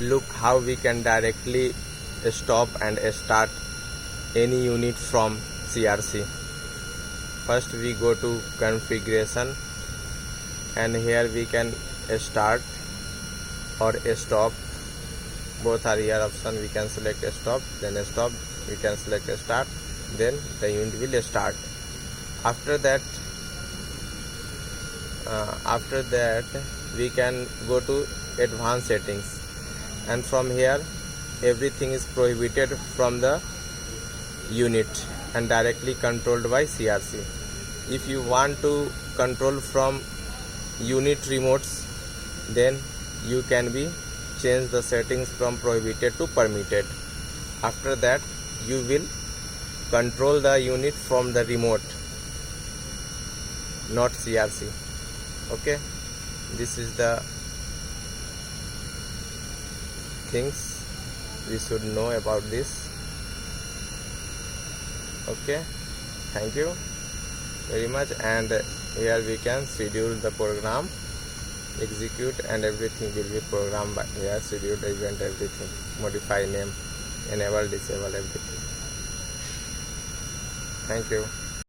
look how we can directly stop and start any unit from CRC. First we go to configuration, and here we can start or stop. Both are here option. We can select stop, then stop. We can select start, then the unit will start. After that we can go to advanced settings, and from here everything is prohibited from the unit and directly controlled by CRC. If you want to control from unit remotes, then you can be change the settings from prohibited to permitted. After that you will control the unit from the remote, not CRC. Okay, this is the things we should know about this. Okay, thank you very much. And here we can schedule the program, execute, and everything will be programmed by here. Schedule the event, everything, modify name, enable, disable, everything. Thank you.